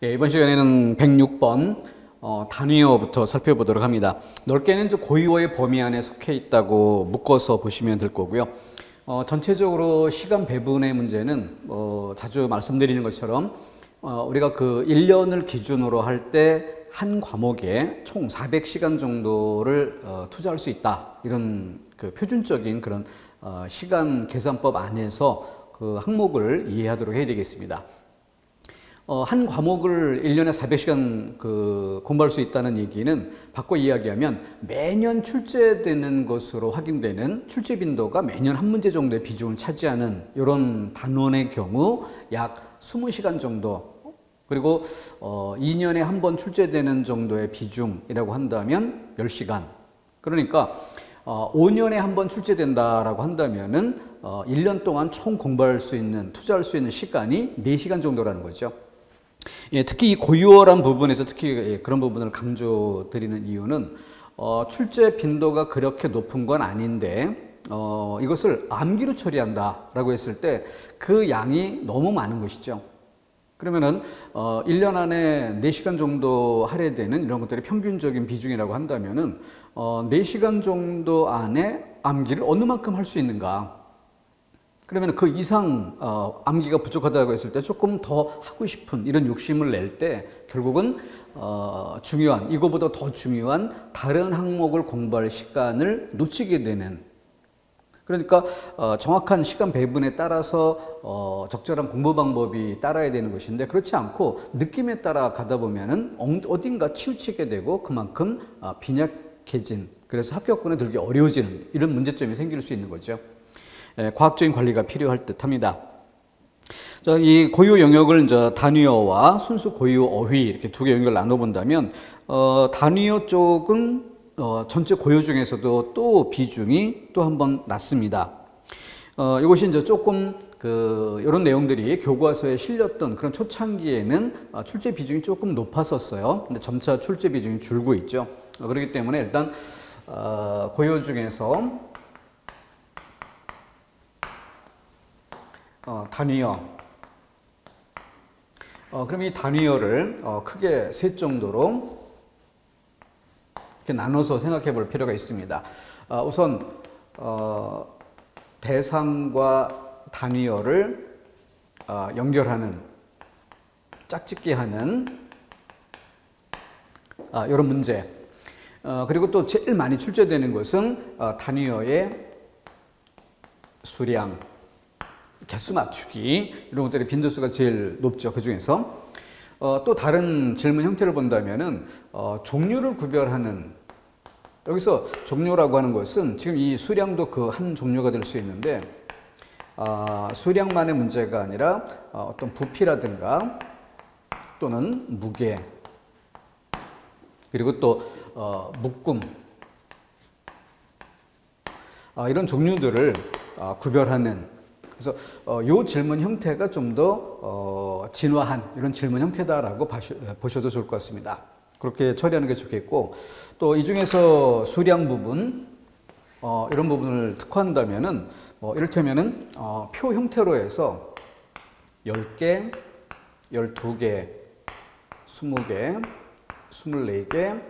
예, 이번 시간에는 106번 단위어부터 살펴보도록 합니다. 넓게는 고유어의 범위 안에 속해 있다고 묶어서 보시면 될 거고요. 전체적으로 시간 배분의 문제는 자주 말씀드리는 것처럼 우리가 그 1년을 기준으로 할 때 한 과목에 총 400시간 정도를 투자할 수 있다. 이런 그 표준적인 그런 시간 계산법 안에서 그 항목을 이해하도록 해야 되겠습니다. 한 과목을 1년에 400시간 공부할 수 있다는 얘기는 바꿔 이야기하면 매년 출제되는 것으로 확인되는 출제 빈도가 매년 한 문제 정도의 비중을 차지하는 이런 단원의 경우 약 20시간 정도, 그리고 2년에 한 번 출제되는 정도의 비중이라고 한다면 10시간. 그러니까 5년에 한 번 출제된다라고 한다면은 1년 동안 총 공부할 수 있는, 투자할 수 있는 시간이 4시간 정도라는 거죠. 예, 특히 이 고유어란 부분에서 특히 그런 부분을 강조드리는 이유는 출제 빈도가 그렇게 높은 건 아닌데 이것을 암기로 처리한다라고 했을 때 그 양이 너무 많은 것이죠. 그러면은 1년 안에 4시간 정도 할애되는 이런 것들이 평균적인 비중이라고 한다면은 4시간 정도 안에 암기를 어느 만큼 할 수 있는가? 그러면 그 이상 암기가 부족하다고 했을 때 조금 더 하고 싶은 이런 욕심을 낼 때 결국은 중요한, 이거보다 더 중요한 다른 항목을 공부할 시간을 놓치게 되는, 그러니까 정확한 시간 배분에 따라서 적절한 공부 방법이 따라야 되는 것인데 그렇지 않고 느낌에 따라 가다 보면은 어딘가 치우치게 되고 그만큼 빈약해진, 그래서 합격권에 들기 어려워지는 이런 문제점이 생길 수 있는 거죠. 과학적인 관리가 필요할 듯합니다. 이 고유어 영역을 이제 단위어와 순수 고유어 어휘 이렇게 두 개 영역을 나눠본다면 단위어 쪽은 전체 고유어 중에서도 또 비중이 또 한 번 낮습니다. 이것이 이제 조금 이런 내용들이 교과서에 실렸던 그런 초창기에는 출제 비중이 조금 높았었어요. 근데 점차 출제 비중이 줄고 있죠. 그렇기 때문에 일단 고유어 중에서 단위어. 그럼 이 단위어를 크게 세 정도로 이렇게 나눠서 생각해 볼 필요가 있습니다. 우선 대상과 단위어를 연결하는, 짝짓기 하는 이런 문제. 그리고 또 제일 많이 출제되는 것은 단위어의 수량, 개수 맞추기, 이런 것들의 빈도수가 제일 높죠. 그 중에서 또 다른 질문 형태를 본다면은 종류를 구별하는, 여기서 종류라고 하는 것은 지금 이 수량도 그 한 종류가 될 수 있는데 수량만의 문제가 아니라 어떤 부피라든가 또는 무게, 그리고 또 묶음, 이런 종류들을 구별하는, 그래서 이 질문 형태가 좀 더 진화한 이런 질문 형태다라고 보셔도 좋을 것 같습니다. 그렇게 처리하는 게 좋겠고, 또 이 중에서 수량 부분, 이런 부분을 특화한다면은 이를테면은 표 형태로 해서 10개, 12개, 20개, 24개,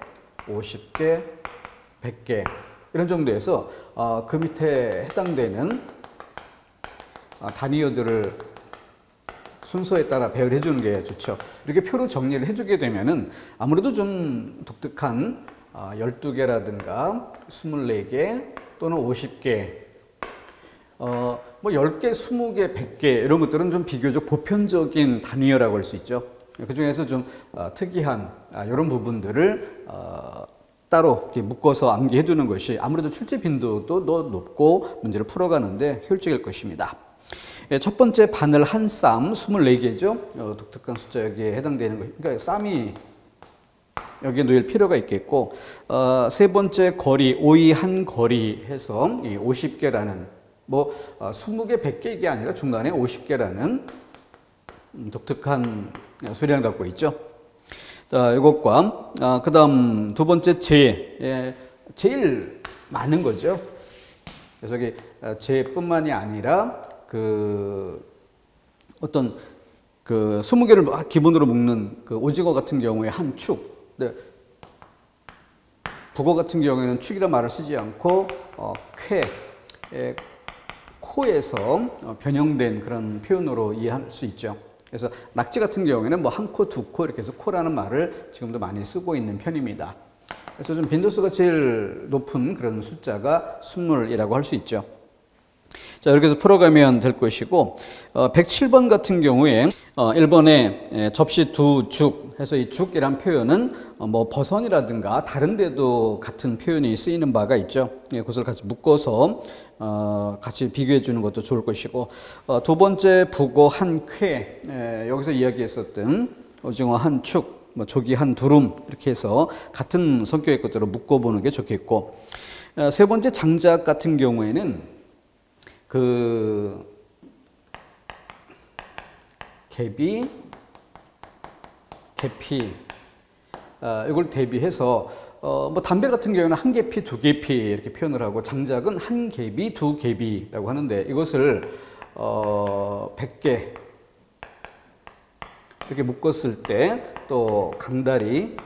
50개, 100개 이런 정도에서 그 밑에 해당되는 단위어들을 순서에 따라 배열해 주는 게 좋죠. 이렇게 표로 정리를 해주게 되면은 아무래도 좀 독특한 12개라든가 24개 또는 50개, 뭐 10개, 20개, 100개 이런 것들은 좀 비교적 보편적인 단위어라고 할 수 있죠. 그 중에서 좀 특이한 이런 부분들을 따로 이렇게 묶어서 암기해 두는 것이 아무래도 출제 빈도도 더 높고 문제를 풀어가는데 효율적일 것입니다. 첫 번째 바늘 한 쌈 24개죠. 독특한 숫자 여기에 해당되는 거. 그러니까 쌈이 여기에 놓일 필요가 있겠고, 세 번째 거리, 오이 한 거리 해서 이 50개라는, 뭐 20개, 100개 이게 아니라 중간에 50개라는 독특한 수량을 갖고 있죠. 자, 이것과 그 다음 두 번째 제일 많은 거죠. 그래서 제뿐만이 아니라 어떤 그 20개를 기본으로 묶는 그 오징어 같은 경우에 한 축. 네. 북어 같은 경우에는 축이란 말을 쓰지 않고 쾌, 코에서 변형된 그런 표현으로 이해할 수 있죠. 그래서 낙지 같은 경우에는 뭐 한 코, 두 코 이렇게 해서 코라는 말을 지금도 많이 쓰고 있는 편입니다. 그래서 좀 빈도수가 제일 높은 그런 숫자가 20이라고 할 수 있죠. 자, 이렇게 해서 풀어가면 될 것이고, 107번 같은 경우에 1번에 접시 두 죽 해서 이 죽이란 표현은 뭐 버선이라든가 다른 데도 같은 표현이 쓰이는 바가 있죠. 그것을 같이 묶어서 같이 비교해 주는 것도 좋을 것이고, 두 번째 북어 한 쾌, 여기서 이야기했었던 오징어 한 축, 뭐 조기 한 두름 이렇게 해서 같은 성격의 것들을 묶어보는 게 좋겠고, 세 번째 장작 같은 경우에는 그 개비, 계피, 이걸 대비해서 뭐 담배 같은 경우는 한 계피, 두 계피 이렇게 표현을 하고, 장작은 한 계비, 두 계비라고 하는데, 이것을 100개 이렇게 묶었을 때 또 강다리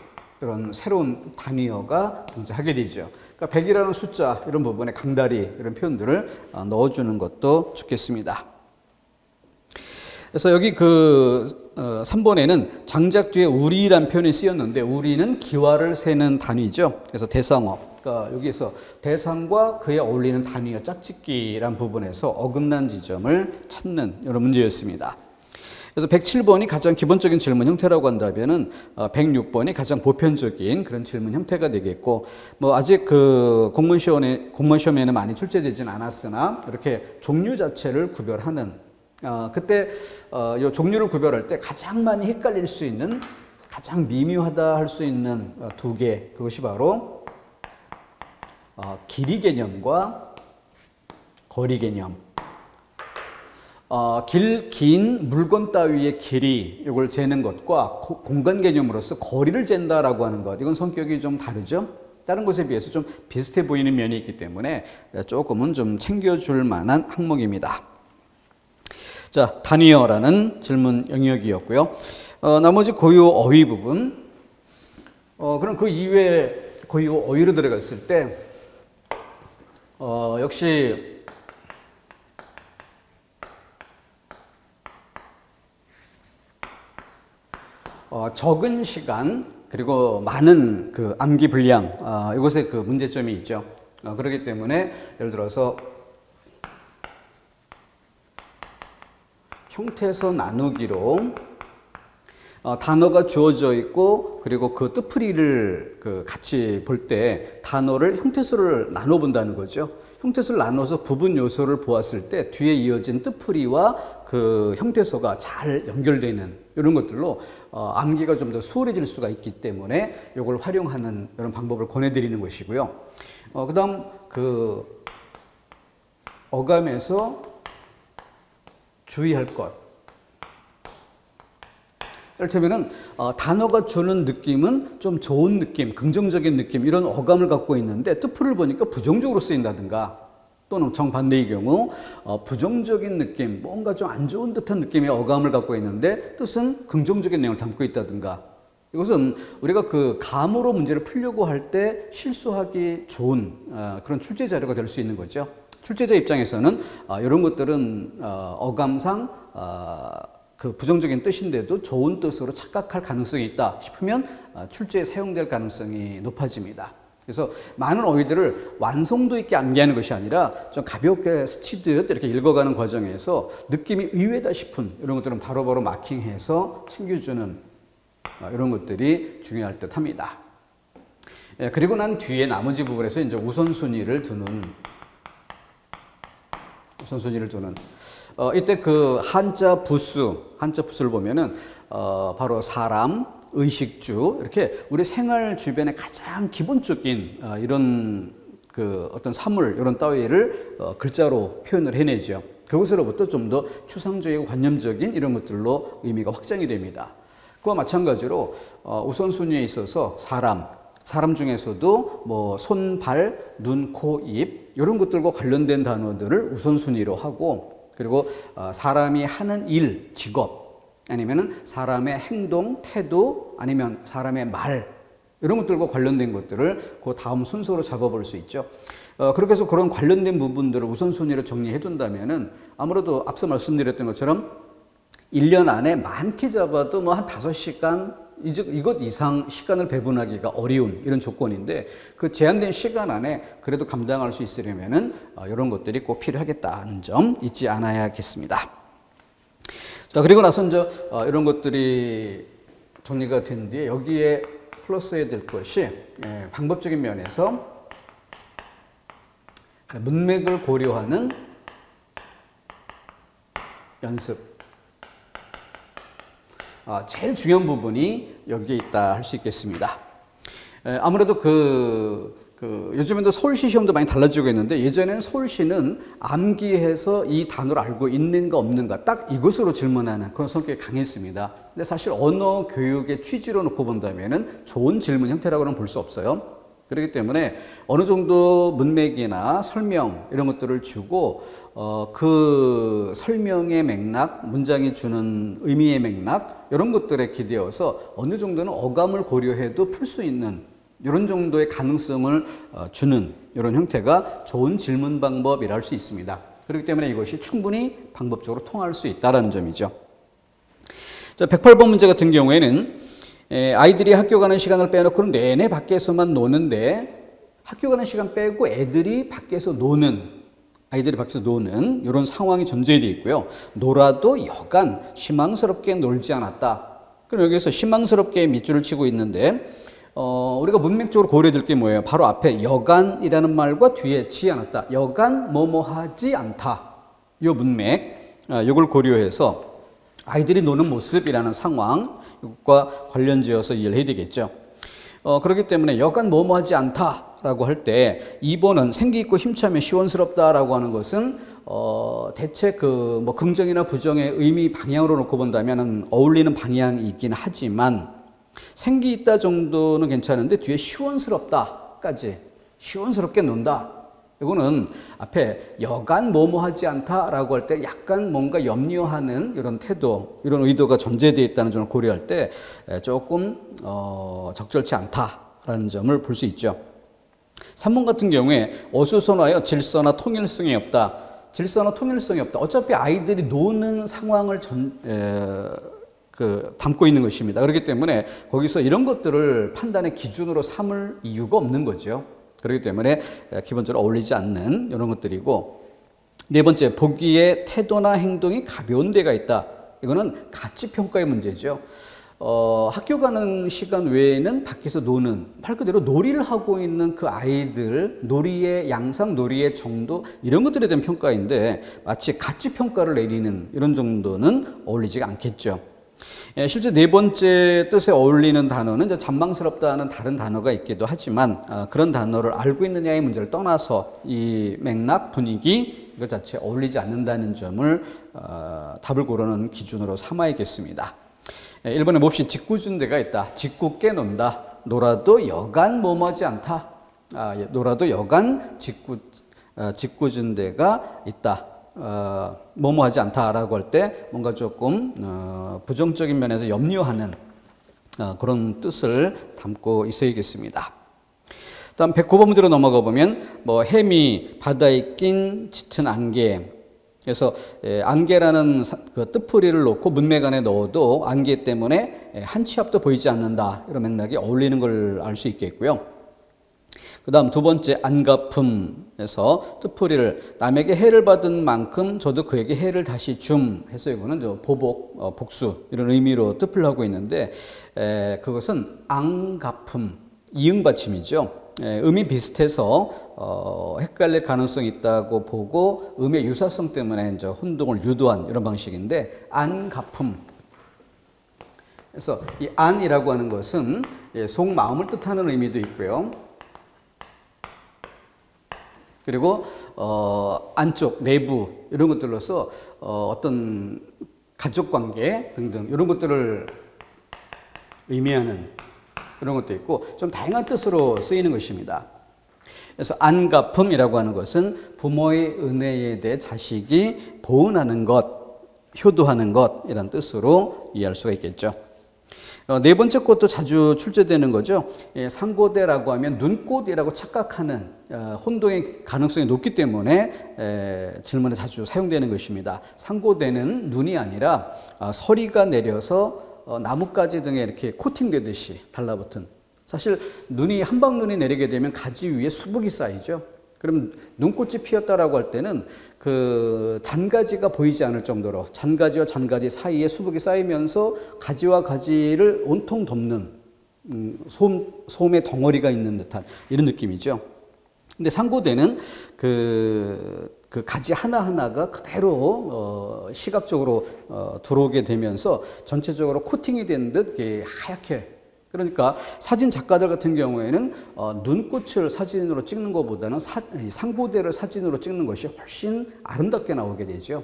이런 새로운 단위어가 등장하게 되죠. 그러니까 100이라는 숫자 이런 부분에 강다리 이런 표현들을 넣어주는 것도 좋겠습니다. 그래서 여기 그 3번에는 장작 뒤에 우리란 표현이 쓰였는데, 우리는 기와를 세는 단위죠. 그래서 대상어. 그러니까 여기에서 대상과 그에 어울리는 단위어 짝짓기란 부분에서 어긋난 지점을 찾는 이런 문제였습니다. 그래서 107번이 가장 기본적인 질문 형태라고 한다면은 106번이 가장 보편적인 그런 질문 형태가 되겠고, 뭐 아직 그 공무원 시험에는 많이 출제되지는 않았으나 이렇게 종류 자체를 구별하는, 그때 이 종류를 구별할 때 가장 많이 헷갈릴 수 있는, 가장 미묘하다 할 수 있는 두 개, 그것이 바로 길이 개념과 거리 개념. 긴 물건 따위의 길이, 이걸 재는 것과 공간 개념으로서 거리를 잰다라고 하는 것, 이건 성격이 좀 다르죠. 다른 것에 비해서 좀 비슷해 보이는 면이 있기 때문에 조금은 좀 챙겨줄 만한 항목입니다. 자, 단위어라는 질문 영역이었고요. 나머지 고유 어휘 부분, 그럼 그 이외에 고유 어휘로 들어갔을 때 역시 적은 시간 그리고 많은 그 암기 분량, 이것에 그 문제점이 있죠. 그렇기 때문에 예를 들어서 형태서 나누기로 단어가 주어져 있고, 그리고 그 뜻풀이를 그 같이 볼 때 단어를 형태소를 나눠 본다는 거죠. 형태소를 나눠서 부분 요소를 보았을 때 뒤에 이어진 뜻풀이와 그 형태소가 잘 연결되는 이런 것들로 암기가 좀 더 수월해질 수가 있기 때문에 이걸 활용하는 이런 방법을 권해드리는 것이고요. 그 다음 그 어감에서 주의할 것. 이를테면은 단어가 주는 느낌은 좀 좋은 느낌, 긍정적인 느낌, 이런 어감을 갖고 있는데 뜻풀을 보니까 부정적으로 쓰인다든가, 또는 정반대의 경우 부정적인 느낌, 뭔가 좀 안 좋은 듯한 느낌의 어감을 갖고 있는데 뜻은 긍정적인 내용을 담고 있다든가, 이것은 우리가 그 감으로 문제를 풀려고 할 때 실수하기 좋은 그런 출제 자료가 될 수 있는 거죠. 출제자 입장에서는 이런 것들은 어감상 그 부정적인 뜻인데도 좋은 뜻으로 착각할 가능성이 있다 싶으면 출제에 사용될 가능성이 높아집니다. 그래서 많은 어휘들을 완성도 있게 암기하는 것이 아니라 좀 가볍게 스치듯 이렇게 읽어가는 과정에서 느낌이 의외다 싶은 이런 것들은 바로바로 마킹해서 챙겨주는 이런 것들이 중요할 듯 합니다. 그리고 난 뒤에 나머지 부분에서 이제 우선순위를 두는 이때 그 한자 부수를 보면은 바로 사람, 의식주, 이렇게 우리 생활 주변에 가장 기본적인 이런 그 어떤 사물 이런 따위를 글자로 표현을 해내죠. 그것으로부터 좀 더 추상적이고 관념적인 이런 것들로 의미가 확장이 됩니다. 그와 마찬가지로 우선순위에 있어서 사람 중에서도 뭐 손, 발, 눈, 코, 입 이런 것들과 관련된 단어들을 우선순위로 하고, 그리고 사람이 하는 일, 직업, 아니면은 사람의 행동, 태도, 아니면 사람의 말, 이런 것들과 관련된 것들을 그 다음 순서로 잡아볼 수 있죠. 그렇게 해서 그런 관련된 부분들을 우선순위로 정리해 둔다면은 아무래도 앞서 말씀드렸던 것처럼 1년 안에 많게 잡아도 뭐 한 5시간, 이것 이상 시간을 배분하기가 어려운 이런 조건인데, 그 제한된 시간 안에 그래도 감당할 수 있으려면은 이런 것들이 꼭 필요하겠다는 점 잊지 않아야겠습니다. 자, 그리고 나서 이제 이런 것들이 정리가 된 뒤에 여기에 플러스해야 될 것이 방법적인 면에서 문맥을 고려하는 연습. 제일 중요한 부분이 여기에 있다 할 수 있겠습니다. 아무래도 요즘에도 서울시 시험도 많이 달라지고 있는데, 예전에는 서울시는 암기해서 이 단어를 알고 있는가 없는가 딱 이것으로 질문하는 그런 성격이 강했습니다. 근데 사실 언어 교육의 취지로 놓고 본다면은 좋은 질문 형태라고는 볼 수 없어요. 그렇기 때문에 어느 정도 문맥이나 설명 이런 것들을 주고 그 설명의 맥락, 문장이 주는 의미의 맥락 이런 것들에 기대어서 어느 정도는 어감을 고려해도 풀 수 있는 이런 정도의 가능성을 주는 이런 형태가 좋은 질문 방법이라 할 수 있습니다. 그렇기 때문에 이것이 충분히 방법적으로 통할 수 있다는 점이죠. 자, 108번 문제 같은 경우에는 아이들이 학교 가는 시간을 빼놓고 내내 밖에서만 노는데, 학교 가는 시간 빼고 아이들이 밖에서 노는 이런 상황이 전제되어 있고요. 놀아도 여간 희망스럽게 놀지 않았다. 그럼 여기서 희망스럽게 밑줄을 치고 있는데, 우리가 문맥적으로 고려해야 될 게 뭐예요? 바로 앞에 여간이라는 말과 뒤에 지 않았다. 여간 뭐뭐 하지 않다. 이 문맥, 이걸 고려해서 아이들이 노는 모습이라는 상황, 이것과 관련지어서 이해를 해야 되겠죠. 그렇기 때문에 여간 뭐뭐 하지 않다라고 할 때 2번은 생기 있고 힘차며 시원스럽다라고 하는 것은 대체 뭐 긍정이나 부정의 의미 방향으로 놓고 본다면 어울리는 방향이 있긴 하지만, 생기 있다 정도는 괜찮은데 뒤에 시원스럽다까지, 시원스럽게 논다, 이거는 앞에 여간 뭐뭐 하지 않다라고 할 때 약간 뭔가 염려하는 이런 태도, 이런 의도가 전제되어 있다는 점을 고려할 때 조금 적절치 않다라는 점을 볼 수 있죠. 3번 같은 경우에 어수선하여 질서나 통일성이 없다. 질서나 통일성이 없다. 어차피 아이들이 노는 상황을 담고 있는 것입니다. 그렇기 때문에 거기서 이런 것들을 판단의 기준으로 삼을 이유가 없는 거죠. 그렇기 때문에 기본적으로 어울리지 않는 이런 것들이고, 네 번째, 보기에 태도나 행동이 가벼운 데가 있다. 이거는 가치평가의 문제죠. 학교 가는 시간 외에는 밖에서 노는, 말 그대로 놀이를 하고 있는 그 아이들, 놀이의 양상, 놀이의 정도, 이런 것들에 대한 평가인데 마치 가치평가를 내리는 이런 정도는 어울리지 않겠죠. 실제 네 번째 뜻에 어울리는 단어는 이제 잔망스럽다는 다른 단어가 있기도 하지만, 그런 단어를 알고 있느냐의 문제를 떠나서 이 맥락, 분위기 이것 자체에 어울리지 않는다는 점을 답을 고르는 기준으로 삼아야겠습니다. 1번에 몹시 짓궂은 데가 있다. 짓궂게 논다. 놀아도 여간 뭐뭐하지 않다. 놀아도 여간 짓궂은 데가 있다. 뭐뭐하지 않다라고 할 때 뭔가 조금 부정적인 면에서 염려하는 그런 뜻을 담고 있어야겠습니다. 다음 109번 문제로 넘어가 보면 해미 바다에 낀 짙은 안개. 그래서 안개라는 그 뜻풀이를 놓고 문맥 안에 넣어도 안개 때문에 한 치 앞도 보이지 않는다. 이런 맥락이 어울리는 걸 알 수 있겠고요. 그 다음 두 번째, 안갚음에서 뜻풀이를 남에게 해를 받은 만큼 저도 그에게 해를 다시 줌 해서 이거는 보복, 복수 이런 의미로 뜻을 하고 있는데, 그것은 앙갚음, 이응받침이죠. 음이 비슷해서 헷갈릴 가능성이 있다고 보고 음의 유사성 때문에 이제 혼동을 유도한 이런 방식인데, 안갚음. 그래서 이 안이라고 하는 것은 속마음을 뜻하는 의미도 있고요. 그리고 안쪽, 내부 이런 것들로서 어떤 가족관계 등등 이런 것들을 의미하는 이런 것도 있고 좀 다양한 뜻으로 쓰이는 것입니다. 그래서 안갚음이라고 하는 것은 부모의 은혜에 대해 자식이 보은하는 것, 효도하는 것이란 뜻으로 이해할 수가 있겠죠. 네 번째 것도 자주 출제되는 거죠. 상고대라고 하면 눈꽃이라고 착각하는 혼동의 가능성이 높기 때문에 질문에 자주 사용되는 것입니다. 상고대는 눈이 아니라 서리가 내려서 나뭇가지 등에 이렇게 코팅되듯이 달라붙은, 사실 눈이 한방눈이 내리게 되면 가지 위에 수북이 쌓이죠. 그럼 눈꽃이 피었다라고 할 때는 그 잔가지가 보이지 않을 정도로 잔가지와 잔가지 사이에 수북이 쌓이면서 가지와 가지를 온통 덮는 솜의 덩어리가 있는 듯한 이런 느낌이죠. 근데 상고대는 그 가지 하나하나가 그대로 시각적으로 들어오게 되면서 전체적으로 코팅이 된 듯 하얗게, 그러니까 사진 작가들 같은 경우에는 눈꽃을 사진으로 찍는 것보다는 상고대를 사진으로 찍는 것이 훨씬 아름답게 나오게 되죠.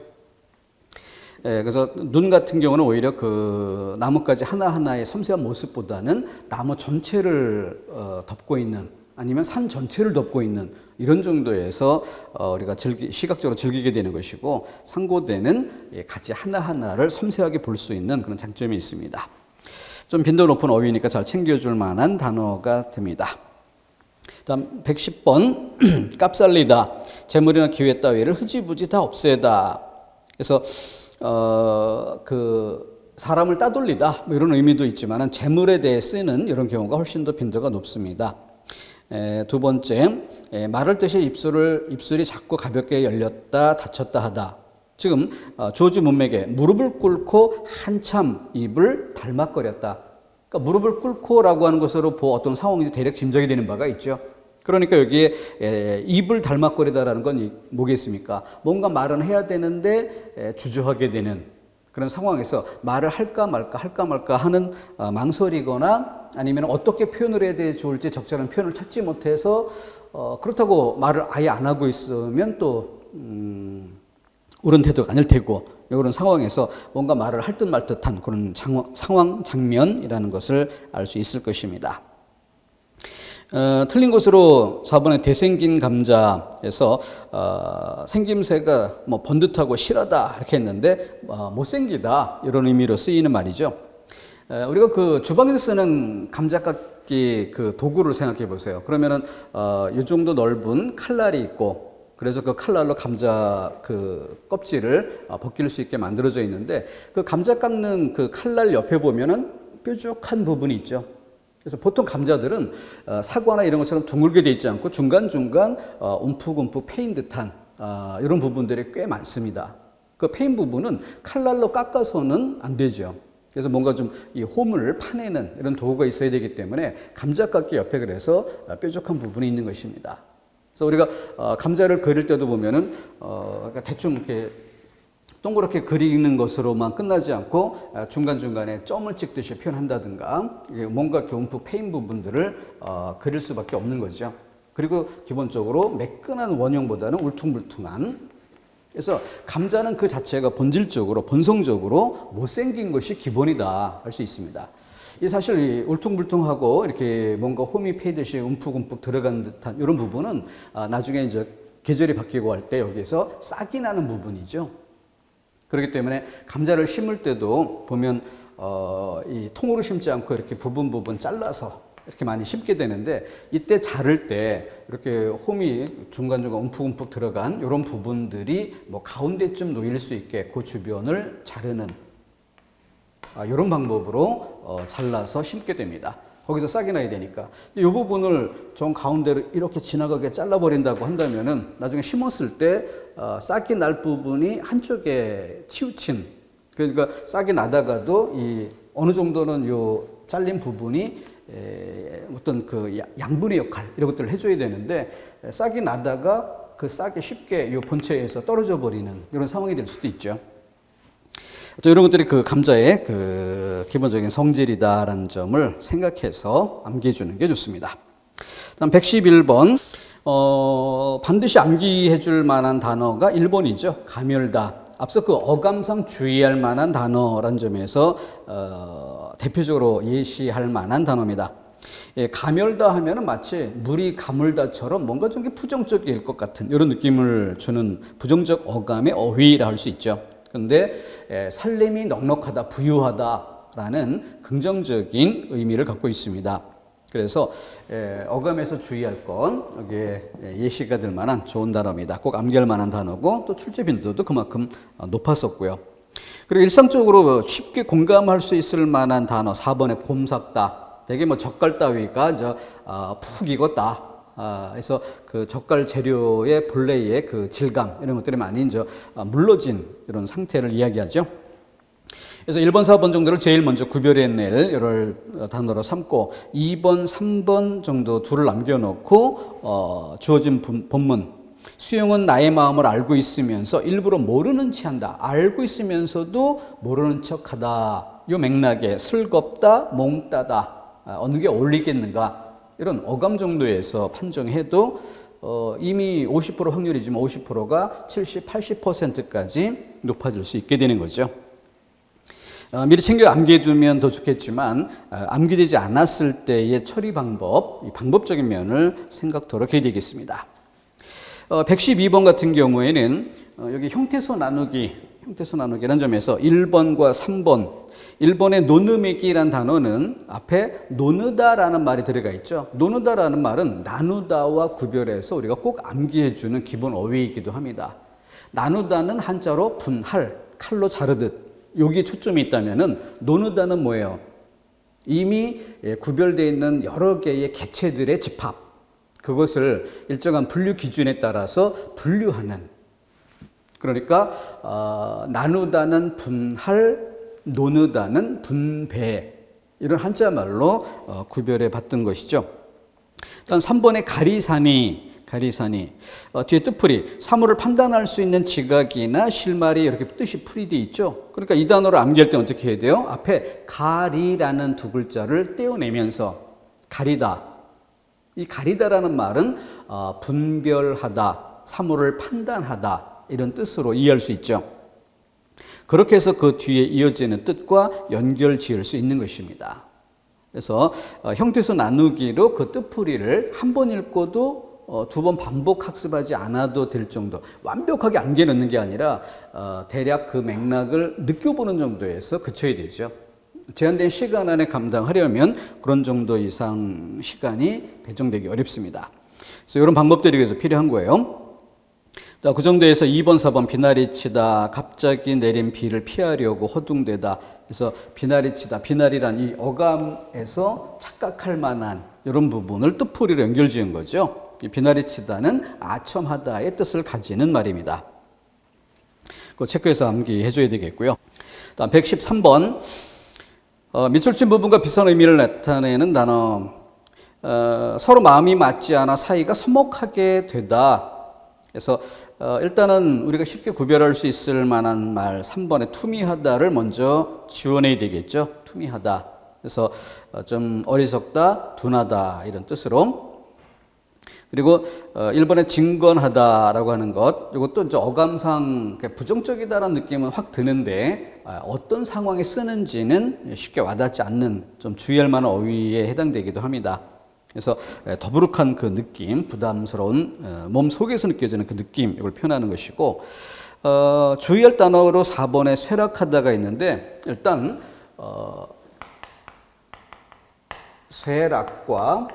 그래서 눈 같은 경우는 오히려 그 나뭇가지 하나하나의 섬세한 모습보다는 나무 전체를 덮고 있는, 아니면 산 전체를 덮고 있는 이런 정도에서 우리가 시각적으로 즐기게 되는 것이고, 상고대는 가지 하나하나를 섬세하게 볼 수 있는 그런 장점이 있습니다. 좀 빈도 높은 어휘니까 잘 챙겨줄 만한 단어가 됩니다. 다음 110번 깝살리다. 재물이나 기회 따위를 흐지부지 다 없애다. 그래서 그 사람을 따돌리다 뭐 이런 의미도 있지만 재물에 대해 쓰는 이런 경우가 훨씬 더 빈도가 높습니다. 두 번째, 말할 듯이 입술이 작고 가볍게 열렸다 닫혔다 하다. 지금 조지 문맥에 무릎을 꿇고 한참 입을 달막거렸다. 그러니까 무릎을 꿇고라고 하는 것으로 어떤 상황인지 대략 짐작이 되는 바가 있죠. 그러니까 여기에 입을 달막거리다라는 건 뭐겠습니까? 뭔가 말은 해야 되는데 주저하게 되는 그런 상황에서 말을 할까 말까 하는 망설이거나 아니면 어떻게 표현을 해야 되지 좋을지 적절한 표현을 찾지 못해서 그렇다고 말을 아예 안 하고 있으면 또 옳은 태도가 아닐 테고, 이런 상황에서 뭔가 말을 할 듯 말 듯한 그런 상황, 장면이라는 것을 알 수 있을 것입니다. 틀린 것으로 4번에 대생긴 감자에서 생김새가 뭐 번듯하고 실하다 이렇게 했는데 못생기다 이런 의미로 쓰이는 말이죠. 우리가 그 주방에서 쓰는 감자깎기 그 도구를 생각해 보세요. 그러면은 이 정도 넓은 칼날이 있고, 그래서 그 칼날로 감자 그 껍질을 벗길 수 있게 만들어져 있는데, 그 감자 깎는 그 칼날 옆에 보면은 뾰족한 부분이 있죠. 그래서 보통 감자들은 사과나 이런 것처럼 둥글게 돼 있지 않고 중간중간 움푹움푹 패인 듯한 이런 부분들이 꽤 많습니다. 그 패인 부분은 칼날로 깎아서는 안 되죠. 그래서 뭔가 좀 이 홈을 파내는 이런 도구가 있어야 되기 때문에 감자 깎기 옆에 그래서 뾰족한 부분이 있는 것입니다. 그래서 우리가 감자를 그릴 때도 보면은 그러니까 대충 이렇게 동그랗게 그리는 것으로만 끝나지 않고 중간중간에 점을 찍듯이 표현한다든가 뭔가 움푹 패인 부분들을 그릴 수밖에 없는 거죠. 그리고 기본적으로 매끈한 원형보다는 울퉁불퉁한, 그래서 감자는 그 자체가 본질적으로 본성적으로 못생긴 것이 기본이다 할 수 있습니다. 이 사실 이 울퉁불퉁하고 이렇게 뭔가 홈이 패이듯이 움푹움푹 들어간 듯한 이런 부분은 나중에 이제 계절이 바뀌고 할 때 여기에서 싹이 나는 부분이죠. 그렇기 때문에 감자를 심을 때도 보면 이 통으로 심지 않고 이렇게 부분 잘라서 이렇게 많이 심게 되는데, 이때 자를 때 이렇게 홈이 중간중간 움푹움푹 들어간 이런 부분들이 뭐 가운데쯤 놓일 수 있게 그 주변을 자르는 이런 방법으로 잘라서 심게 됩니다. 거기서 싹이 나야 되니까. 이 부분을 정 가운데로 이렇게 지나가게 잘라버린다고 한다면은 나중에 심었을 때 싹이 날 부분이 한쪽에 치우친, 그러니까 싹이 나다가도 이 어느 정도는 요 잘린 부분이 어떤 그 양분의 역할 이런 것들을 해줘야 되는데, 싹이 나다가 그 싹이 쉽게 요 본체에서 떨어져 버리는 이런 상황이 될 수도 있죠. 또 이런 것들이 그 감자의 그 기본적인 성질이다라는 점을 생각해서 암기해 게 좋습니다. 다음 111번 반드시 암기해 줄 만한 단어가 1번이죠. 가멸다. 앞서 그 어감상 주의할 만한 단어라는 점에서 대표적으로 예시할 만한 단어입니다. 가멸다 하면은 마치 물이 가물다처럼 뭔가 좀 부정적일 것 같은 이런 느낌을 주는 부정적 어감의 어휘라 할 수 있죠. 그런데 살림이 넉넉하다, 부유하다라는 긍정적인 의미를 갖고 있습니다. 그래서 어감에서 주의할 건 여기에 예시가 될 만한 좋은 단어입니다. 꼭 암기할 만한 단어고 또 출제 빈도도 그만큼 높았었고요. 그리고 일상적으로 쉽게 공감할 수 있을 만한 단어 4번에 봄 삭다. 되게 뭐 젓갈 따위가 푹 익었다. 그래서 그 젓갈 재료의 본래의 그 질감 이런 것들이 많이 물러진 이런 상태를 이야기하죠. 그래서 1번, 4번 정도를 제일 먼저 구별해낼 이럴 단어로 삼고 2번, 3번 정도 둘을 남겨놓고 주어진 본문 수용은 나의 마음을 알고 있으면서 일부러 모르는 체 한다. 알고 있으면서도 모르는 척하다. 이 맥락에 슬겁다, 몽따다. 어느 게 어울리겠는가. 이런 어감 정도에서 판정해도 이미 50% 확률이지만 50%가 70, 80%까지 높아질 수 있게 되는 거죠. 미리 챙겨 암기해두면 더 좋겠지만 암기되지 않았을 때의 처리 방법, 이 방법적인 면을 생각토록 해야 되겠습니다. 112번 같은 경우에는 여기 형태소 나누기라는 점에서 1번과 3번 1번의 노느매기라는 단어는 앞에 노느다라는 말이 들어가 있죠. 노느다라는 말은 나누다와 구별해서 우리가 꼭 암기해주는 기본 어휘이기도 합니다. 나누다는 한자로 분할, 칼로 자르듯 여기에 초점이 있다면은 노느다는 뭐예요? 이미 구별되어 있는 여러 개의 개체들의 집합, 그것을 일정한 분류 기준에 따라서 분류하는. 그러니까 나누다는 분할, 노느다는 분배, 이런 한자말로 구별해 봤던 것이죠. 다음 3번의 가리사니 뒤에 뜻풀이 사물을 판단할 수 있는 지각이나 실말이 이렇게 뜻이 풀이 되어 있죠. 그러니까 이 단어를 암기할 때 어떻게 해야 돼요? 앞에 가리라는 두 글자를 떼어내면서 가리다. 이 가리다라는 말은 분별하다, 사물을 판단하다 이런 뜻으로 이해할 수 있죠. 그렇게 해서 그 뒤에 이어지는 뜻과 연결 지을 수 있는 것입니다. 그래서 형태소 나누기로 그 뜻풀이를 한 번 읽고도 두 번 반복 학습하지 않아도 될 정도, 완벽하게 암기해 놓는 게 아니라 대략 그 맥락을 느껴보는 정도에서 그쳐야 되죠. 제한된 시간 안에 감당하려면 그런 정도 이상 시간이 배정되기 어렵습니다. 그래서 이런 방법들이 그래서 필요한 거예요. 자, 그 정도에서 2번, 4번 비나리 치다, 갑자기 내린 비를 피하려고 허둥대다. 그래서 비나리 치다, 비나리란 이 어감에서 착각할 만한 이런 부분을 뜻풀이로 연결 지은 거죠. 이 비나리 치다는 아첨하다의 뜻을 가지는 말입니다. 그거 체크해서 암기해 줘야 되겠고요. 다음 113번 밑줄친 부분과 비슷한 의미를 나타내는 단어. 서로 마음이 맞지 않아 사이가 서먹하게 되다. 그래서 일단은 우리가 쉽게 구별할 수 있을 만한 말 3번의 투미하다를 먼저 지원해야 되겠죠. 투미하다. 그래서 좀 어리석다, 둔하다 이런 뜻으로. 그리고 1번에 진건하다라고 하는 것, 이것도 이제 어감상 부정적이다라는 느낌은 확 드는데 어떤 상황에 쓰는지는 쉽게 와닿지 않는 좀 주의할 만한 어휘에 해당되기도 합니다. 그래서 더부룩한 그 느낌, 부담스러운 몸 속에서 느껴지는 그 느낌, 이걸 표현하는 것이고, 주의할 단어로 4번에 쇠락하다가 있는데 일단 쇠락과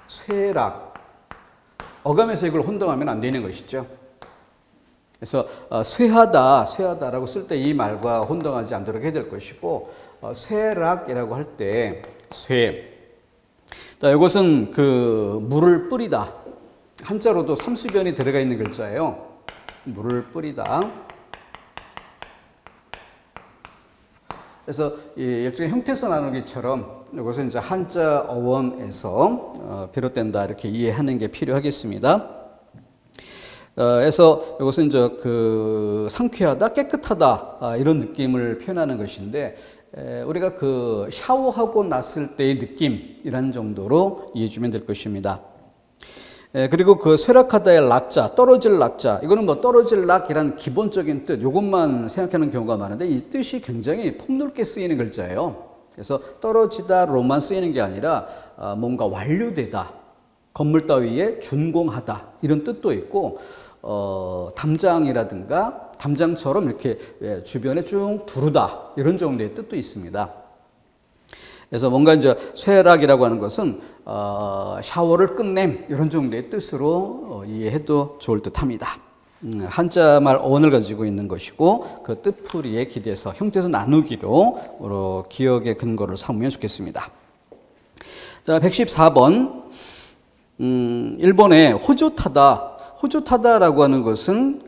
쇠락, 어감에서 이걸 혼동하면 안 되는 것이죠. 그래서 쇠하다라고 쓸 때 이 말과 혼동하지 않도록 해야 될 것이고, 쇠락이라고 할 때 쇠. 자, 이것은 그 물을 뿌리다. 한자로도 삼수변이 들어가 있는 글자예요. 물을 뿌리다. 그래서 이 일종의 형태소 나누기처럼 이것은 이제 한자 어원에서 비롯된다 이렇게 이해하는 게 필요하겠습니다. 그래서 이것은 이제 그 상쾌하다, 깨끗하다 이런 느낌을 표현하는 것인데 우리가 그 샤워하고 났을 때의 느낌이란 정도로 이해해주면 될 것입니다. 그리고 그 쇠락하다의 락자, 떨어질 락자, 이거는 뭐 떨어질 락이란 기본적인 뜻, 이것만 생각하는 경우가 많은데 이 뜻이 굉장히 폭넓게 쓰이는 글자예요. 그래서 떨어지다로만 쓰이는 게 아니라 뭔가 완료되다, 건물 따위에 준공하다 이런 뜻도 있고 담장이라든가 담장처럼 이렇게 주변에 쭉 두르다 이런 정도의 뜻도 있습니다. 그래서 뭔가 이제 쇠락이라고 하는 것은 샤워를 끝냄 이런 정도의 뜻으로 이해해도 좋을 듯합니다. 한자말 어원을 가지고 있는 것이고 그 뜻풀이에 기대서 형태에서 나누기로 기억의 근거를 삼으면 좋겠습니다. 자, 114번 일본의 호조타다. 호조타다라고 하는 것은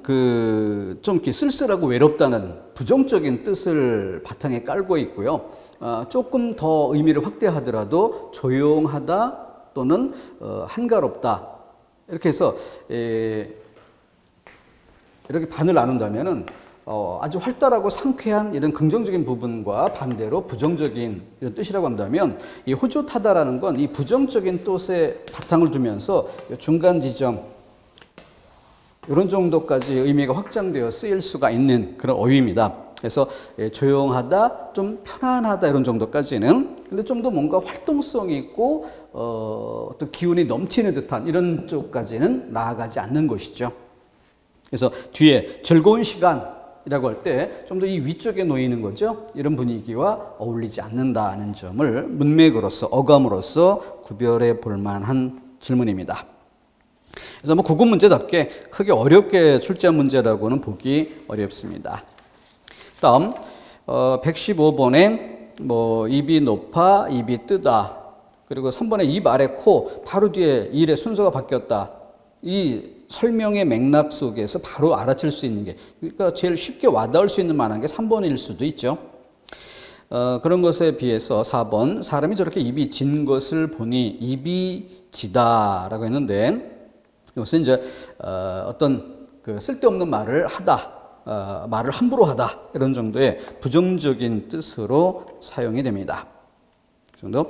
좀 이렇게 쓸쓸하고 외롭다는 부정적인 뜻을 바탕에 깔고 있고요. 조금 더 의미를 확대하더라도 조용하다 또는 한가롭다 이렇게 해서 이렇게 반을 나눈다면은 아주 활달하고 상쾌한 이런 긍정적인 부분과 반대로 부정적인 이런 뜻이라고 한다면 이 호조타다라는 건 이 부정적인 뜻에 바탕을 두면서 중간 지점 이런 정도까지 의미가 확장되어 쓰일 수가 있는 그런 어휘입니다. 그래서 조용하다, 좀 편안하다 이런 정도까지는 근데 좀 더 뭔가 활동성이 있고 어떤 기운이 넘치는 듯한 이런 쪽까지는 나아가지 않는 것이죠. 그래서 뒤에 즐거운 시간이라고 할 때 좀 더 이 위쪽에 놓이는 거죠. 이런 분위기와 어울리지 않는다는 점을 문맥으로서 어감으로서 구별해 볼 만한 질문입니다. 그래서 뭐 구급 문제답게 크게 어렵게 출제한 문제라고는 보기 어렵습니다. 다음 115번에 뭐 입이 높아, 입이 뜨다. 그리고 3번에 입 아래 코, 바로 뒤에 일의 순서가 바뀌었다. 이 설명의 맥락 속에서 바로 알아챌 수 있는 게 그러니까 제일 쉽게 와닿을 수 있는 만한 게 3번일 수도 있죠. 그런 것에 비해서 4번 사람이 저렇게 입이 진 것을 보니 입이 지다라고 했는데 이것은 이제 어떤 그 쓸데없는 말을 하다, 말을 함부로 하다 이런 정도의 부정적인 뜻으로 사용이 됩니다. 그 정도.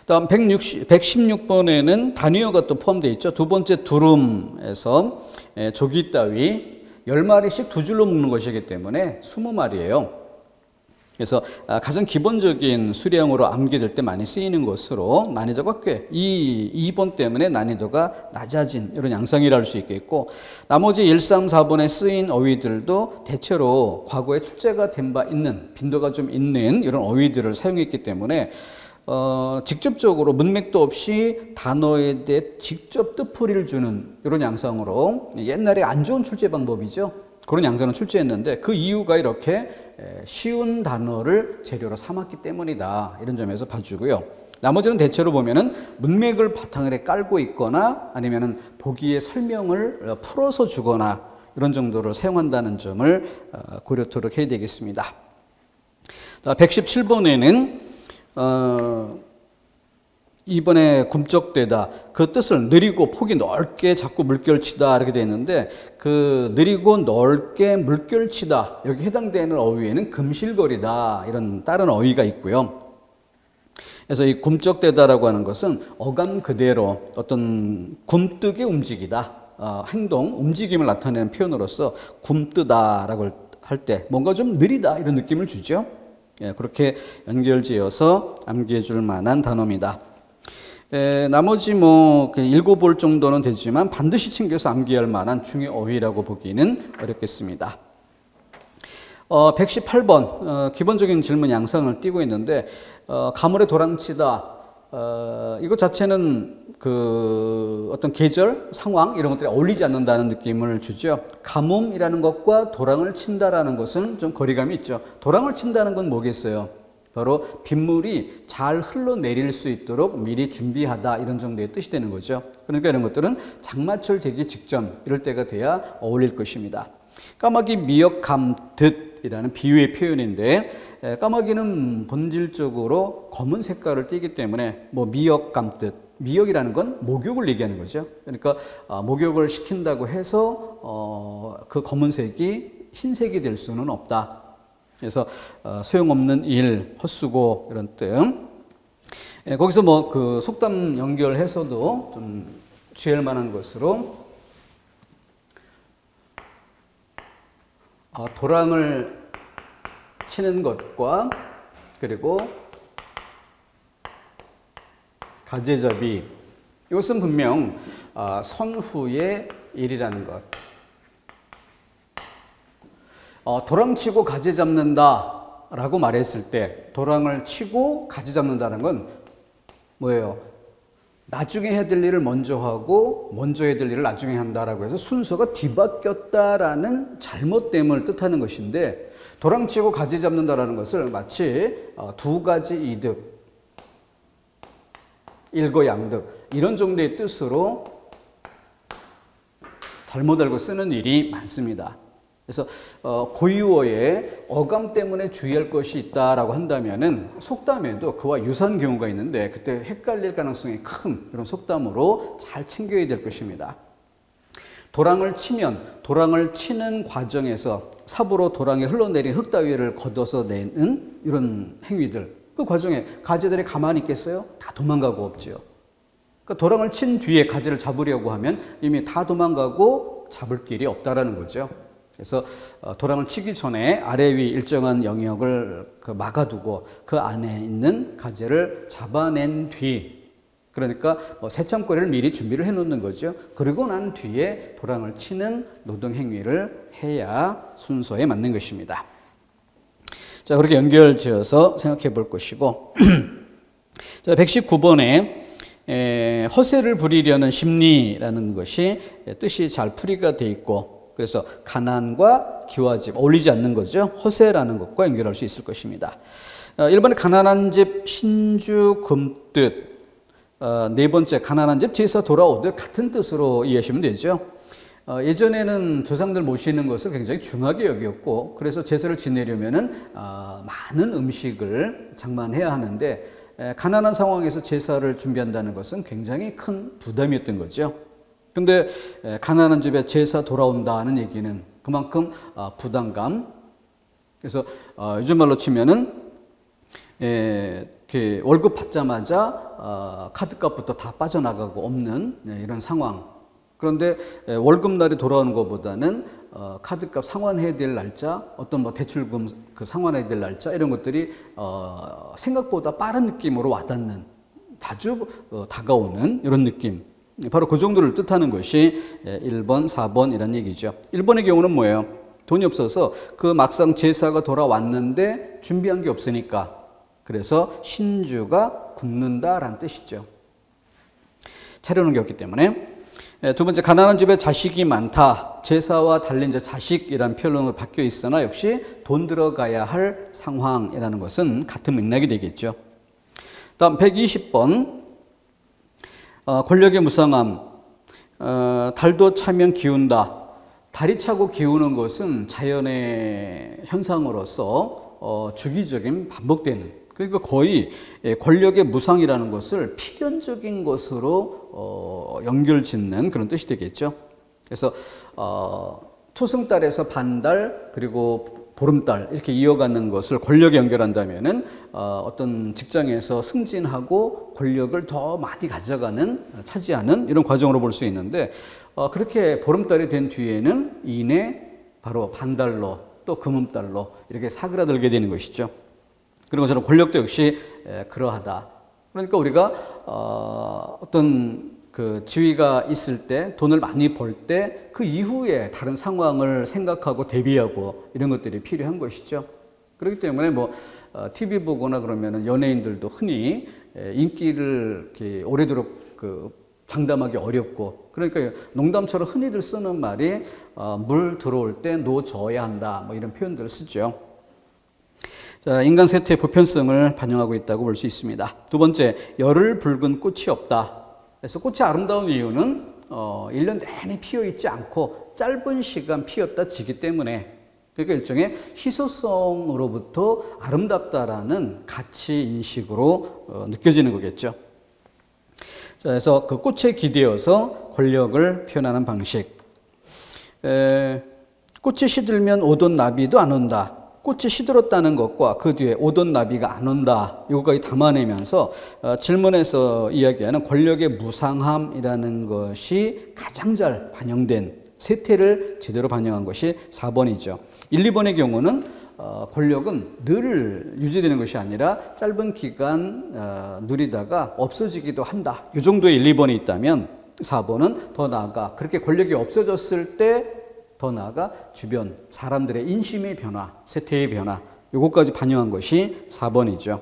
다음 116번에는 단위어가 또 포함되어 있죠. 두 번째 두름에서 조기 따위 10마리씩 두 줄로 묶는 것이기 때문에 20마리예요. 그래서 가장 기본적인 수량으로 암기될 때 많이 쓰이는 것으로 난이도가 꽤 이 2번 때문에 난이도가 낮아진 이런 양상이라 할 수 있겠고 나머지 1, 3, 4번에 쓰인 어휘들도 대체로 과거에 출제가 된 바 있는 빈도가 좀 있는 이런 어휘들을 사용했기 때문에 직접적으로 문맥도 없이 단어에 대해 직접 뜻풀이를 주는 이런 양상으로 옛날에 안 좋은 출제 방법이죠. 그런 양상을 출제했는데 그 이유가 이렇게 쉬운 단어를 재료로 삼았기 때문이다. 이런 점에서 봐주고요. 나머지는 대체로 보면은 문맥을 바탕을 해 깔고 있거나 아니면은 보기에 설명을 풀어서 주거나 이런 정도로 사용한다는 점을 고려토록 해야 되겠습니다. 117번에는 이번에 굼쩍대다 그 뜻을 느리고 폭이 넓게 자꾸 물결치다 이렇게 되어 있는데 그 느리고 넓게 물결치다 여기 해당되는 어휘에는 금실거리다 이런 다른 어휘가 있고요. 그래서 이 굼쩍대다라고 하는 것은 어감 그대로 어떤 굼뜨게 움직이다 행동 움직임을 나타내는 표현으로서 굼뜨다라고 할 때 뭔가 좀 느리다 이런 느낌을 주죠. 그렇게 연결지어서 암기해 줄 만한 단어입니다. 나머지 뭐 읽어볼 정도는 되지만 반드시 챙겨서 암기할 만한 중요 어휘라고 보기는 어렵겠습니다. 118번 기본적인 질문 양상을 띄고 있는데 가물에 도랑치다 이것 자체는 그 어떤 계절, 상황 이런 것들이 어울리지 않는다는 느낌을 주죠. 가뭄이라는 것과 도랑을 친다라는 것은 좀 거리감이 있죠. 도랑을 친다는 건 뭐겠어요? 바로 빗물이 잘 흘러내릴 수 있도록 미리 준비하다 이런 정도의 뜻이 되는 거죠. 그러니까 이런 것들은 장마철 되기 직전 이럴 때가 돼야 어울릴 것입니다. 까마귀 미역 감듯이라는 비유의 표현인데 까마귀는 본질적으로 검은 색깔을 띠기 때문에 뭐 미역 감듯 미역이라는 건 목욕을 얘기하는 거죠. 그러니까 목욕을 시킨다고 해서 그 검은색이 흰색이 될 수는 없다. 그래서 소용없는 일, 헛수고 이런 뜻. 거기서 뭐 그 속담 연결해서도 좀 취할 만한 것으로 도랑을 치는 것과 그리고 가재잡이 이것은 분명 선후의 일이라는 것. 도랑치고 가지 잡는다라고 말했을 때 도랑을 치고 가지 잡는다는 건 뭐예요? 나중에 해야 될 일을 먼저 하고 먼저 해야 될 일을 나중에 한다라고 해서 순서가 뒤바뀌었다라는 잘못됨을 뜻하는 것인데, 도랑치고 가지 잡는다라는 것을 마치 두 가지 이득, 일거양득 이런 정도의 뜻으로 잘못 알고 쓰는 일이 많습니다. 그래서 고유어의 어감 때문에 주의할 것이 있다라고 한다면은 속담에도 그와 유사한 경우가 있는데, 그때 헷갈릴 가능성이 큰 그런 속담으로 잘 챙겨야 될 것입니다. 도랑을 치면 도랑을 치는 과정에서 삽으로 도랑에 흘러내린 흙 따위를 걷어서 내는 이런 행위들, 그 과정에 가지들이 가만히 있겠어요? 다 도망가고 없지요. 그러니까 도랑을 친 뒤에 가지를 잡으려고 하면 이미 다 도망가고 잡을 길이 없다라는 거죠. 그래서 도랑을 치기 전에 아래 위 일정한 영역을 막아두고 그 안에 있는 가지를 잡아낸 뒤, 그러니까 새참거리를 미리 준비를 해놓는 거죠. 그리고 난 뒤에 도랑을 치는 노동 행위를 해야 순서에 맞는 것입니다. 자, 그렇게 연결지어서 생각해 볼 것이고, 자, 119번에 허세를 부리려는 심리라는 것이 뜻이 잘 풀이가 돼 있고, 그래서 가난과 기와 집 어울리지 않는 거죠. 허세라는 것과 연결할 수 있을 것입니다. 1번에 가난한 집 신주 금뜻, 네 번째 가난한 집 제사 돌아오듯 같은 뜻으로 이해하시면 되죠. 예전에는 조상들 모시는 것을 굉장히 중하게 여겼고, 그래서 제사를 지내려면은 많은 음식을 장만해야 하는데, 가난한 상황에서 제사를 준비한다는 것은 굉장히 큰 부담이었던 거죠. 근데 가난한 집에 제사 돌아온다는 얘기는 그만큼 부담감, 그래서 요즘 말로 치면은 월급 받자마자 카드값부터 다 빠져나가고 없는 이런 상황. 그런데 월급날이 돌아오는 것보다는 카드값 상환해야 될 날짜, 어떤 대출금 그 상환해야 될 날짜, 이런 것들이 생각보다 빠른 느낌으로 와닿는, 자주 다가오는 이런 느낌. 바로 그 정도를 뜻하는 것이 1번, 4번이라는 얘기죠. 1번의 경우는 뭐예요? 돈이 없어서 그 막상 제사가 돌아왔는데 준비한 게 없으니까, 그래서 신주가 굶는다라는 뜻이죠. 차려놓은 게 없기 때문에. 두 번째, 가난한 집에 자식이 많다. 제사와 달린 자식이라는 표현으로 바뀌어 있으나 역시 돈 들어가야 할 상황이라는 것은 같은 맥락이 되겠죠. 다음 120번. 권력의 무상함. 달도 차면 기운다. 달이 차고 기우는 것은 자연의 현상으로서 주기적인 반복되는, 그러니까 거의 권력의 무상이라는 것을 필연적인 것으로 연결짓는 그런 뜻이 되겠죠. 그래서 초승달에서 반달 그리고 보름달 이렇게 이어가는 것을 권력에 연결한다면은 어떤 직장에서 승진하고 권력을 더 많이 가져가는, 차지하는 이런 과정으로 볼 수 있는데, 그렇게 보름달이 된 뒤에는 이내 바로 반달로 또 금음달로 이렇게 사그라들게 되는 것이죠. 그런 것처럼 권력도 역시 그러하다. 그러니까 우리가 어떤 그 지위가 있을 때, 돈을 많이 벌 때 그 이후에 다른 상황을 생각하고 대비하고 이런 것들이 필요한 것이죠. 그렇기 때문에 TV 보거나 그러면은 연예인들도 흔히 인기를 이렇게 오래도록 장담하기 어렵고, 그러니까 농담처럼 흔히들 쓰는 말이 물 들어올 때 노 저어야 한다, 이런 표현들을 쓰죠. 자, 인간 세태의 보편성을 반영하고 있다고 볼 수 있습니다. 두 번째, 열을 붉은 꽃이 없다. 그래서 꽃이 아름다운 이유는 1년 내내 피어 있지 않고 짧은 시간 피었다 지기 때문에, 그러니까 일종의 희소성으로부터 아름답다라는 가치 인식으로 느껴지는 거겠죠. 자, 그래서 그 꽃에 기대어서 권력을 표현하는 방식. 꽃이 시들면 오던 나비도 안 온다. 꽃이 시들었다는 것과 그 뒤에 오던 나비가 안 온다, 이거까지 담아내면서 질문에서 이야기하는 권력의 무상함이라는 것이 가장 잘 반영된, 세태를 제대로 반영한 것이 4번이죠. 1, 2번의 경우는 권력은 늘 유지되는 것이 아니라 짧은 기간 누리다가 없어지기도 한다, 이 정도의 1, 2번이 있다면 4번은 더 나아가 그렇게 권력이 없어졌을 때 더 나아가 주변 사람들의 인심의 변화, 세태의 변화, 요것까지 반영한 것이 4번이죠.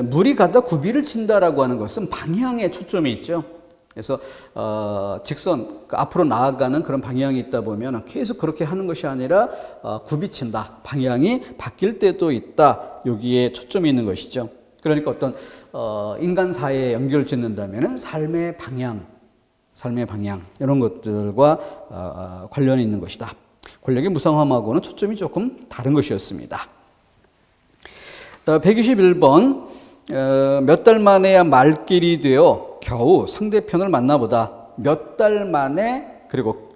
물이 가다 굽이를 친다라고 하는 것은 방향에 초점이 있죠. 그래서 직선 앞으로 나아가는 그런 방향이 있다 보면 계속 그렇게 하는 것이 아니라 굽이친다. 방향이 바뀔 때도 있다. 여기에 초점이 있는 것이죠. 그러니까 어떤 인간 사회에 연결 짓는다면 삶의 방향 이런 것들과 관련이 있는 것이다. 권력의 무상함하고는 초점이 조금 다른 것이었습니다. 121번 몇 달 만에야 말길이 되어 겨우 상대편을 만나보다. 몇 달 만에, 그리고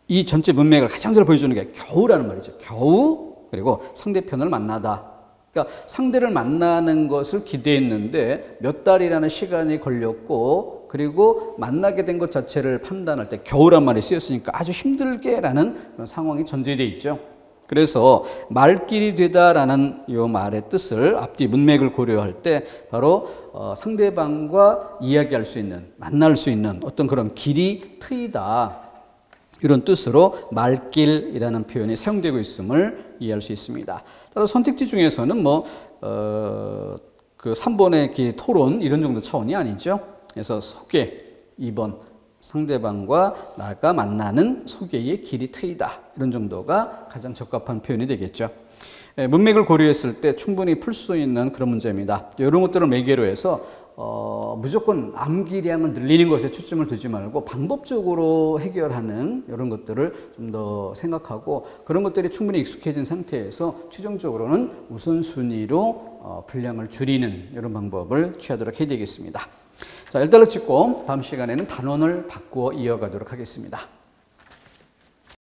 이 전체 문맥을 가장 잘 보여주는 게 겨우라는 말이죠. 겨우 그리고 상대편을 만나다. 그러니까 상대를 만나는 것을 기대했는데 몇 달이라는 시간이 걸렸고, 그리고 만나게 된 것 자체를 판단할 때 겨우란 말이 쓰였으니까 아주 힘들게라는 그런 상황이 전제되어 있죠. 그래서 말길이 되다라는 이 말의 뜻을 앞뒤 문맥을 고려할 때 바로 상대방과 이야기할 수 있는, 만날 수 있는 어떤 그런 길이 트이다, 이런 뜻으로 말길이라는 표현이 사용되고 있음을 이해할 수 있습니다. 따라서 선택지 중에서는 그 3번의 토론 이런 정도 차원이 아니죠. 그래서 소개 2번 상대방과 나가 만나는 소개의 길이 트이다, 이런 정도가 가장 적합한 표현이 되겠죠. 문맥을 고려했을 때 충분히 풀 수 있는 그런 문제입니다. 이런 것들을 매개로 해서 무조건 암기량을 늘리는 것에 초점을 두지 말고 방법적으로 해결하는 이런 것들을 좀 더 생각하고, 그런 것들이 충분히 익숙해진 상태에서 최종적으로는 우선순위로 분량을 줄이는 이런 방법을 취하도록 해야 되겠습니다. 자, 1달러 찍고 다음 시간에는 단원을 바꾸어 이어가도록 하겠습니다.